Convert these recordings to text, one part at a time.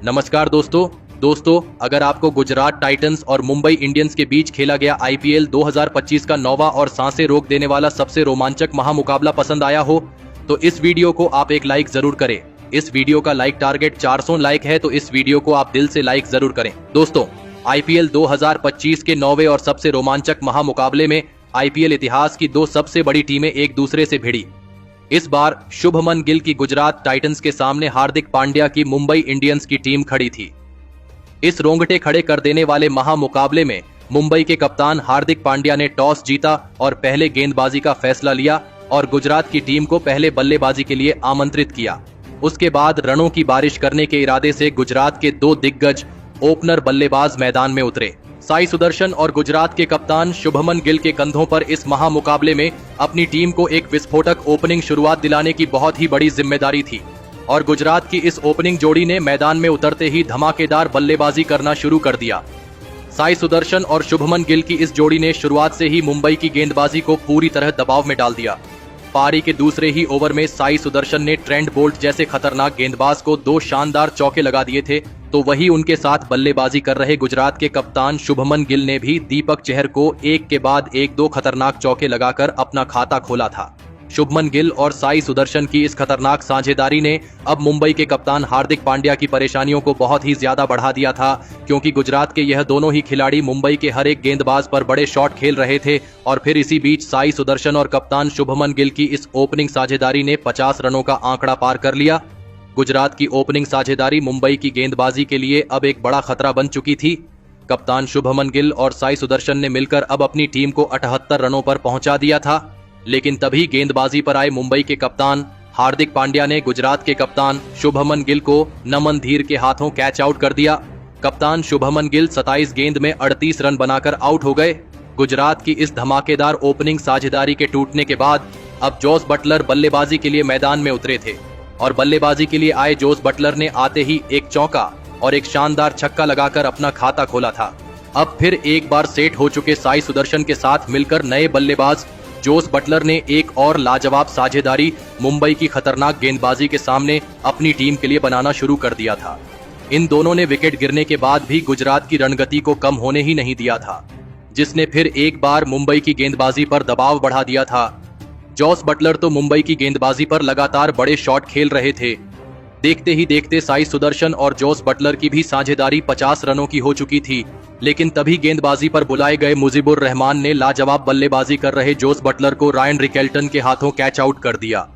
नमस्कार दोस्तों, अगर आपको गुजरात टाइटंस और मुंबई इंडियंस के बीच खेला गया आईपीएल 2025 का नौवां और सांसें रोक देने वाला सबसे रोमांचक महामुकाबला पसंद आया हो तो इस वीडियो को आप एक लाइक जरूर करें। इस वीडियो का लाइक टारगेट 400 लाइक है, तो इस वीडियो को आप दिल से लाइक जरूर करें। दोस्तों, आईपीएल 2025 के नौवें और सबसे रोमांचक महामुकाबले में आईपीएल इतिहास की दो सबसे बड़ी टीमें एक दूसरे से भिड़ी। इस बार शुभमन गिल की गुजरात टाइटंस के सामने हार्दिक पांड्या की मुंबई इंडियंस की टीम खड़ी थी। इस रोंगटे खड़े कर देने वाले महामुकाबले में मुंबई के कप्तान हार्दिक पांड्या ने टॉस जीता और पहले गेंदबाजी का फैसला लिया और गुजरात की टीम को पहले बल्लेबाजी के लिए आमंत्रित किया। उसके बाद रनों की बारिश करने के इरादे से गुजरात के दो दिग्गज ओपनर बल्लेबाज मैदान में उतरे। साई सुदर्शन और गुजरात के कप्तान शुभमन गिल के कंधों पर इस महामुकाबले में अपनी टीम को एक विस्फोटक ओपनिंग शुरुआत दिलाने की बहुत ही बड़ी जिम्मेदारी थी और गुजरात की इस ओपनिंग जोड़ी ने मैदान में उतरते ही धमाकेदार बल्लेबाजी करना शुरू कर दिया। साई सुदर्शन और शुभमन गिल की इस जोड़ी ने शुरुआत से ही मुंबई की गेंदबाजी को पूरी तरह दबाव में डाल दिया। पारी के दूसरे ही ओवर में साई सुदर्शन ने ट्रेंट बोल्ट जैसे खतरनाक गेंदबाज को दो शानदार चौके लगा दिए थे, तो वही उनके साथ बल्लेबाजी कर रहे गुजरात के कप्तान शुभमन गिल ने भी दीपक चहर को एक के बाद एक दो खतरनाक चौके लगाकर अपना खाता खोला था। शुभमन गिल और साई सुदर्शन की इस खतरनाक साझेदारी ने अब मुंबई के कप्तान हार्दिक पांड्या की परेशानियों को बहुत ही ज्यादा बढ़ा दिया था, क्योंकि गुजरात के यह दोनों ही खिलाड़ी मुंबई के हर एक गेंदबाज पर बड़े शॉट खेल रहे थे और फिर इसी बीच साई सुदर्शन और कप्तान शुभमन गिल की इस ओपनिंग साझेदारी ने 50 रनों का आंकड़ा पार कर लिया। गुजरात की ओपनिंग साझेदारी मुंबई की गेंदबाजी के लिए अब एक बड़ा खतरा बन चुकी थी। कप्तान शुभमन गिल और साई सुदर्शन ने मिलकर अब अपनी टीम को 78 रनों पर पहुंचा दिया था, लेकिन तभी गेंदबाजी पर आए मुंबई के कप्तान हार्दिक पांड्या ने गुजरात के कप्तान शुभमन गिल को नमन धीर के हाथों कैच आउट कर दिया। कप्तान शुभमन गिल 27 गेंद में 38 रन बनाकर आउट हो गए। गुजरात की इस धमाकेदार ओपनिंग साझेदारी के टूटने के बाद अब जोस बटलर बल्लेबाजी के लिए मैदान में उतरे थे और बल्लेबाजी के लिए आए जोस बटलर ने आते ही एक चौका और एक शानदार छक्का लगाकर अपना खाता खोला था। अब फिर एक बार सेट हो चुके साई सुदर्शन के साथ मिलकर नए बल्लेबाज जोस बटलर ने एक और लाजवाब साझेदारी मुंबई की खतरनाक गेंदबाजी के सामने अपनी टीम के लिए बनाना शुरू कर दिया था। इन दोनों ने विकेट गिरने के बाद भी गुजरात की रणगति को कम होने ही नहीं दिया था, जिसने फिर एक बार मुंबई की गेंदबाजी पर दबाव बढ़ा दिया था। जोस बटलर तो मुंबई की गेंदबाजी पर लगातार बड़े शॉट खेल रहे थे। देखते ही देखते साई सुदर्शन और जोस बटलर की भी साझेदारी 50 रनों की हो चुकी थी, लेकिन तभी गेंदबाजी पर बुलाए गए मुजीबुर रहमान ने लाजवाब बल्लेबाजी कर रहे जोस बटलर को रायन रिकेल्टन के हाथों कैच आउट कर दिया।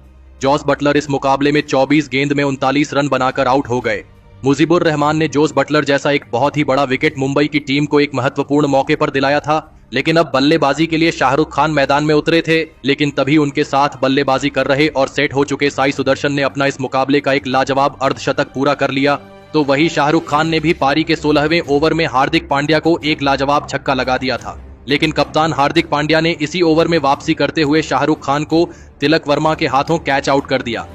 जोस बटलर इस मुकाबले में 24 गेंद में 39 रन बनाकर आउट हो गए। मुजीबुर रहमान ने जोस बटलर जैसा एक बहुत ही बड़ा विकेट मुंबई की टीम को एक महत्वपूर्ण मौके पर दिलाया था, लेकिन अब बल्लेबाजी के लिए शाहरुख खान मैदान में उतरे थे। लेकिन तभी उनके साथ बल्लेबाजी कर रहे और सेट हो चुके साई सुदर्शन ने अपना इस मुकाबले का एक लाजवाब अर्धशतक पूरा कर लिया, तो वही शाहरुख खान ने भी पारी के 16वें ओवर में हार्दिक पांड्या को एक लाजवाब छक्का लगा दिया था। लेकिन कप्तान हार्दिक पांड्या ने इसी ओवर में वापसी करते हुए शाहरुख खान को तिलक वर्मा के हाथों कैच आउट कर दिया।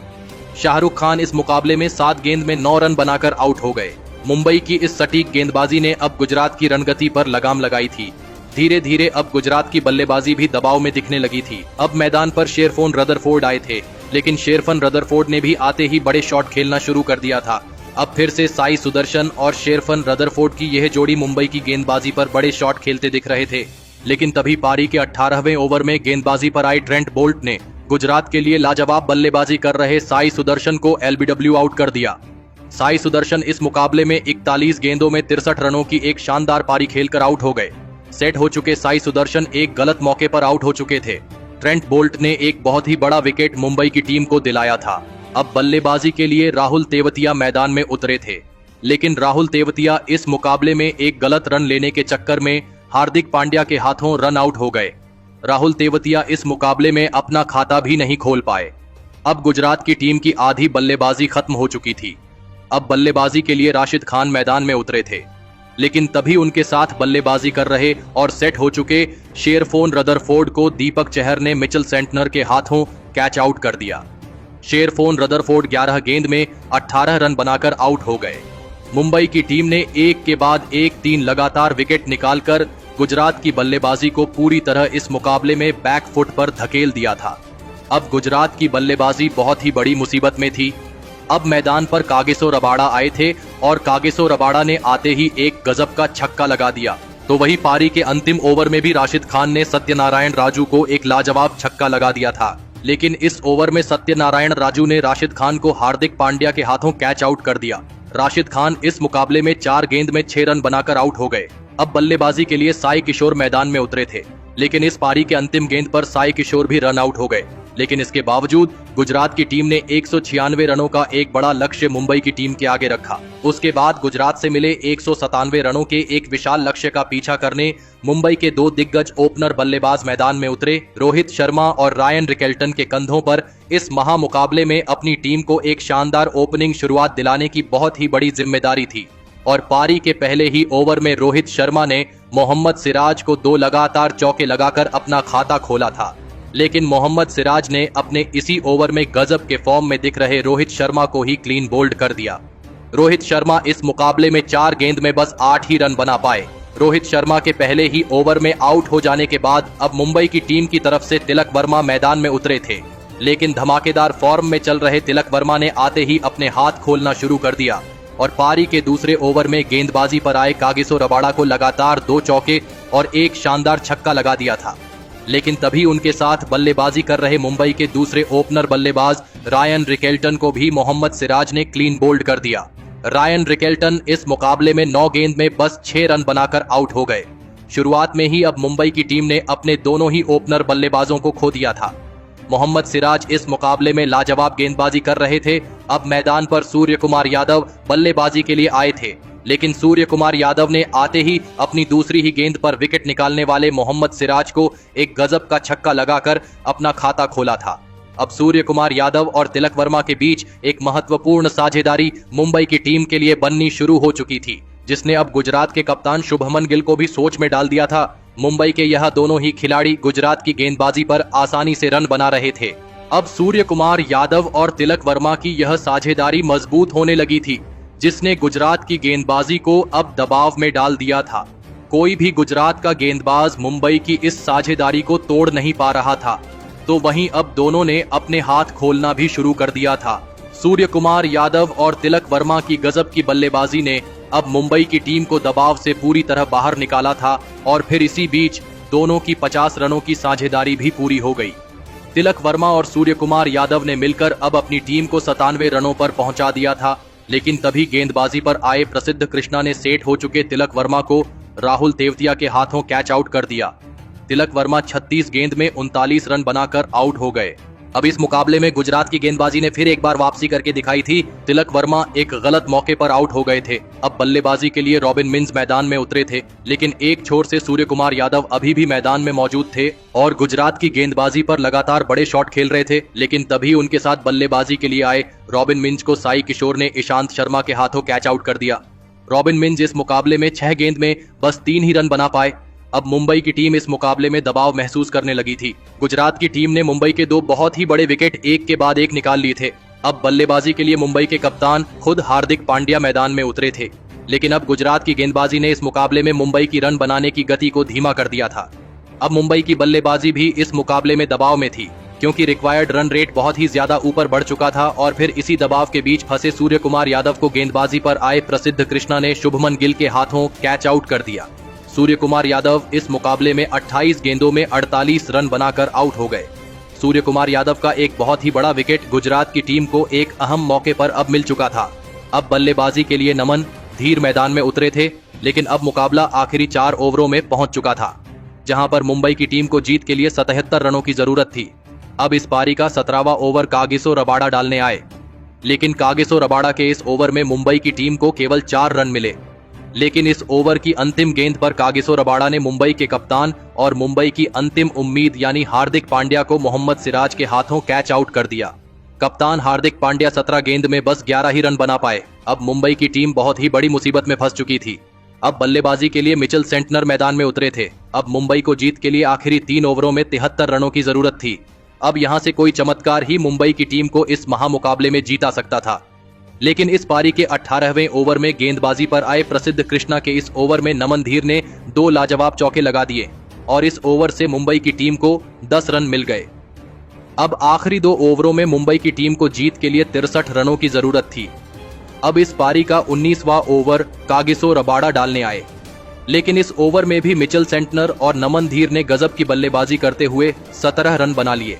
शाहरुख खान इस मुकाबले में 7 गेंद में 9 रन बनाकर आउट हो गए। मुंबई की इस सटीक गेंदबाजी ने अब गुजरात की रणगति पर लगाम लगाई थी। धीरे धीरे अब गुजरात की बल्लेबाजी भी दबाव में दिखने लगी थी। अब मैदान पर शेरफोन रदरफोर्ड आए थे, लेकिन शेरफन रदरफोर्ड ने भी आते ही बड़े शॉट खेलना शुरू कर दिया था। अब फिर से साई सुदर्शन और शेरफन रदरफोर्ड की यह जोड़ी मुंबई की गेंदबाजी पर बड़े शॉट खेलते दिख रहे थे, लेकिन तभी पारी के 18वें ओवर में गेंदबाजी पर आए ट्रेंट बोल्ट ने गुजरात के लिए लाजवाब बल्लेबाजी कर रहे साई सुदर्शन को एलबीडब्ल्यू आउट कर दिया। साई सुदर्शन इस मुकाबले में 41 गेंदों में 63 रनों की एक शानदार पारी खेलकर आउट हो गए। सेट हो चुके साई सुदर्शन एक गलत मौके पर आउट हो चुके थे। ट्रेंट बोल्ट ने एक बहुत ही बड़ा विकेट मुंबई की टीम को दिलाया था। अब बल्लेबाजी के लिए राहुल तेवतिया मैदान में उतरे थे, लेकिन राहुल तेवतिया इस मुकाबले में एक गलत रन लेने के चक्कर में हार्दिक पांड्या के हाथों रन आउट हो गए। राहुल तेवतिया इस मुकाबले में अपना खाता भी नहीं खोल पाए। अब गुजरात की टीम की आधी बल्लेबाजी खत्म हो चुकी थी। अब बल्लेबाजी के लिए राशिद खान मैदान में उतरे थे, लेकिन तभी उनके साथ बल्लेबाजी कर रहे और सेट हो चुके शेरफोन रदरफोर्ड को दीपक चहर ने मिचेल सेंटनर के हाथों कैच आउट कर दिया। शेरफोन रदरफोर्ड 11 गेंद में 18 रन बनाकर आउट हो गए। मुंबई की टीम ने एक के बाद एक 3 लगातार विकेट निकालकर गुजरात की बल्लेबाजी को पूरी तरह इस मुकाबले में बैक फुट पर धकेल दिया था। अब गुजरात की बल्लेबाजी बहुत ही बड़ी मुसीबत में थी। अब मैदान पर कागिसो रबाड़ा आए थे और कागिसो रबाड़ा ने आते ही एक गजब का छक्का लगा दिया। तो वही पारी के अंतिम ओवर में भी राशिद खान ने सत्यनारायण राजू को एक लाजवाब छक्का लगा दिया था। लेकिन इस ओवर में सत्यनारायण राजू ने राशिद खान को हार्दिक पांड्या के हाथों कैच आउट कर दिया। राशिद खान इस मुकाबले में 4 गेंद में 6 रन बनाकर आउट हो गए। अब बल्लेबाजी के लिए साई किशोर मैदान में उतरे थे, लेकिन इस पारी के अंतिम गेंद पर साई किशोर भी रन आउट हो गए। लेकिन इसके बावजूद गुजरात की टीम ने 196 रनों का एक बड़ा लक्ष्य मुंबई की टीम के आगे रखा। उसके बाद गुजरात से मिले 197 रनों के एक विशाल लक्ष्य का पीछा करने मुंबई के 2 दिग्गज ओपनर बल्लेबाज मैदान में उतरे। रोहित शर्मा और रायन रिकेल्टन के कंधों पर इस महामुकाबले में अपनी टीम को एक शानदार ओपनिंग शुरुआत दिलाने की बहुत ही बड़ी जिम्मेदारी थी और पारी के पहले ही ओवर में रोहित शर्मा ने मोहम्मद सिराज को 2 लगातार चौके लगाकर अपना खाता खोला था। लेकिन मोहम्मद सिराज ने अपने इसी ओवर में गजब के फॉर्म में दिख रहे रोहित शर्मा को ही क्लीन बोल्ड कर दिया। रोहित शर्मा इस मुकाबले में 4 गेंद में बस 8 ही रन बना पाए। रोहित शर्मा के पहले ही ओवर में आउट हो जाने के बाद अब मुंबई की टीम की तरफ से तिलक वर्मा मैदान में उतरे थे, लेकिन धमाकेदार फॉर्म में चल रहे तिलक वर्मा ने आते ही अपने हाथ खोलना शुरू कर दिया और पारी के दूसरे ओवर में गेंदबाजी पर आए कागिसो रबाड़ा को लगातार 2 चौके और एक शानदार छक्का लगा दिया था। लेकिन तभी उनके साथ बल्लेबाजी कर रहे मुंबई के दूसरे ओपनर बल्लेबाज रायन रिकेल्टन को भी मोहम्मद सिराज ने क्लीन बोल्ड कर दिया। रायन रिकेल्टन इस मुकाबले में 9 गेंद में बस 6 रन बनाकर आउट हो गए। शुरुआत में ही अब मुंबई की टीम ने अपने दोनों ही ओपनर बल्लेबाजों को खो दिया था। मोहम्मद सिराज इस मुकाबले में लाजवाब गेंदबाजी कर रहे थे। अब मैदान पर सूर्य कुमार यादव बल्लेबाजी के लिए आए थे, लेकिन सूर्य कुमार यादव ने आते ही अपनी दूसरी ही गेंद पर विकेट निकालने वाले मोहम्मद सिराज को एक गजब का छक्का लगाकर अपना खाता खोला था। अब सूर्य कुमार यादव और तिलक वर्मा के बीच एक महत्वपूर्ण साझेदारी मुंबई की टीम के लिए बननी शुरू हो चुकी थी, जिसने अब गुजरात के कप्तान शुभमन गिल को भी सोच में डाल दिया था। मुंबई के यह दोनों ही खिलाड़ी गुजरात की गेंदबाजी पर आसानी से रन बना रहे थे। अब सूर्य कुमार यादव और तिलक वर्मा की यह साझेदारी मजबूत होने लगी थी, जिसने गुजरात की गेंदबाजी को अब दबाव में डाल दिया था। कोई भी गुजरात का गेंदबाज मुंबई की इस साझेदारी को तोड़ नहीं पा रहा था, तो वहीं अब दोनों ने अपने हाथ खोलना भी शुरू कर दिया था। सूर्य कुमार यादव और तिलक वर्मा की गजब की बल्लेबाजी ने अब मुंबई की टीम को दबाव से पूरी तरह बाहर निकाला था और फिर इसी बीच दोनों की 50 रनों की साझेदारी भी पूरी हो गई। तिलक वर्मा और सूर्य कुमार यादव ने मिलकर अब अपनी टीम को 97 रनों पर पहुंचा दिया था। लेकिन तभी गेंदबाजी पर आए प्रसिद्ध कृष्णा ने सेट हो चुके तिलक वर्मा को राहुल तेवतिया के हाथों कैच आउट कर दिया। तिलक वर्मा 36 गेंद में 39 रन बनाकर आउट हो गए। अब इस मुकाबले में गुजरात की गेंदबाजी ने फिर एक बार वापसी करके दिखाई थी। तिलक वर्मा एक गलत मौके पर आउट हो गए थे। अब बल्लेबाजी के लिए रॉबिन मिंज मैदान में उतरे थे, लेकिन एक छोर से सूर्य कुमार यादव अभी भी मैदान में मौजूद थे और गुजरात की गेंदबाजी पर लगातार बड़े शॉट खेल रहे थे। लेकिन तभी उनके साथ बल्लेबाजी के लिए आए रॉबिन मिंज को साई किशोर ने ईशांत शर्मा के हाथों कैच आउट कर दिया। रॉबिन मिंज इस मुकाबले में 6 गेंद में बस 3 ही रन बना पाए। अब मुंबई की टीम इस मुकाबले में दबाव महसूस करने लगी थी। गुजरात की टीम ने मुंबई के 2 बहुत ही बड़े विकेट एक के बाद एक निकाल लिए थे। अब बल्लेबाजी के लिए मुंबई के कप्तान खुद हार्दिक पांड्या मैदान में उतरे थे, लेकिन अब गुजरात की गेंदबाजी ने इस मुकाबले में मुंबई की रन बनाने की गति को धीमा कर दिया था। अब मुंबई की बल्लेबाजी भी इस मुकाबले में दबाव में थी, क्योंकि रिक्वायर्ड रन रेट बहुत ही ज्यादा ऊपर बढ़ चुका था और फिर इसी दबाव के बीच फंसे सूर्य कुमार यादव को गेंदबाजी पर आए प्रसिद्ध कृष्णा ने शुभमन गिल के हाथों कैच आउट कर दिया। सूर्य कुमार यादव इस मुकाबले में 28 गेंदों में 48 रन बनाकर आउट हो गए। सूर्य कुमार यादव का एक बहुत ही बड़ा विकेट गुजरात की टीम को एक अहम मौके पर अब मिल चुका था। अब बल्लेबाजी के लिए नमन धीर मैदान में उतरे थे, लेकिन अब मुकाबला आखिरी 4 ओवरों में पहुंच चुका था, जहां पर मुंबई की टीम को जीत के लिए 77 रनों की जरूरत थी। अब इस पारी का 17वां ओवर कागिसो रबाड़ा डालने आए, लेकिन कागिसो रबाड़ा के इस ओवर में मुंबई की टीम को केवल 4 रन मिले। लेकिन इस ओवर की अंतिम गेंद पर कागिसो रबाड़ा ने मुंबई के कप्तान और मुंबई की अंतिम उम्मीद यानी हार्दिक पांड्या को मोहम्मद सिराज के हाथों कैच आउट कर दिया। कप्तान हार्दिक पांड्या 17 गेंद में बस 11 ही रन बना पाए। अब मुंबई की टीम बहुत ही बड़ी मुसीबत में फंस चुकी थी। अब बल्लेबाजी के लिए मिचेल सेंटनर मैदान में उतरे थे। अब मुंबई को जीत के लिए आखिरी 3 ओवरों में 73 रनों की जरूरत थी। अब यहां से कोई चमत्कार ही मुंबई की टीम को इस महामुकाबले में जीता सकता था। लेकिन इस पारी के 18वें ओवर में गेंदबाजी पर आए प्रसिद्ध कृष्णा के इस ओवर में नमन धीर ने 2 लाजवाब चौके लगा दिए और इस ओवर से मुंबई की टीम को 10 रन मिल गए। अब आखिरी 2 ओवरों में मुंबई की टीम को जीत के लिए 63 रनों की जरूरत थी। अब इस पारी का 19वां ओवर कागिसो रबाडा डालने आए, लेकिन इस ओवर में भी मिचेल सेंटनर और नमन धीर ने गजब की बल्लेबाजी करते हुए 17 रन बना लिए।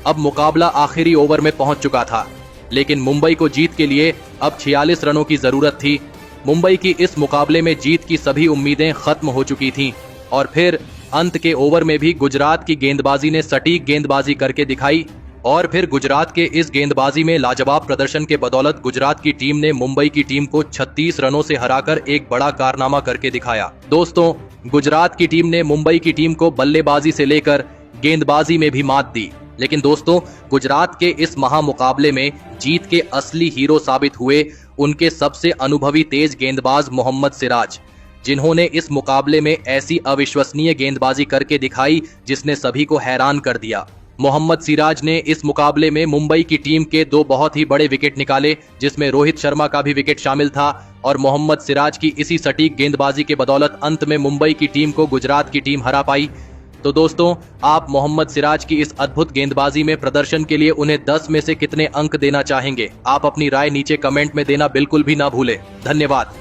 अब मुकाबला आखिरी ओवर में पहुंच चुका था, लेकिन मुंबई को जीत के लिए अब 46 रनों की जरूरत थी। मुंबई की इस मुकाबले में जीत की सभी उम्मीदें खत्म हो चुकी थीं और फिर अंत के ओवर में भी गुजरात की गेंदबाजी ने सटीक गेंदबाजी करके दिखाई और फिर गुजरात के इस गेंदबाजी में लाजवाब प्रदर्शन के बदौलत गुजरात की टीम ने मुंबई की टीम को 36 रनों से हराकर एक बड़ा कारनामा करके दिखाया। दोस्तों, गुजरात की टीम ने मुंबई की टीम को बल्लेबाजी से लेकर गेंदबाजी में भी मात दी, लेकिन दोस्तों, गुजरात के इस महामुकाबले में जीत के असली हीरो साबित हुए उनके सबसे अनुभवी तेज गेंदबाज मोहम्मद सिराज, जिन्होंने इस मुकाबले में ऐसी अविश्वसनीय गेंदबाजी करके दिखाई जिसने सभी को हैरान कर दिया। मोहम्मद सिराज ने इस मुकाबले में मुंबई की टीम के 2 बहुत ही बड़े विकेट निकाले, जिसमें रोहित शर्मा का भी विकेट शामिल था और मोहम्मद सिराज की इसी सटीक गेंदबाजी के बदौलत अंत में मुंबई की टीम को गुजरात की टीम हरा पाई। तो दोस्तों, आप मोहम्मद सिराज की इस अद्भुत गेंदबाजी में प्रदर्शन के लिए उन्हें 10 में से कितने अंक देना चाहेंगे? आप अपनी राय नीचे कमेंट में देना बिल्कुल भी ना भूलें। धन्यवाद।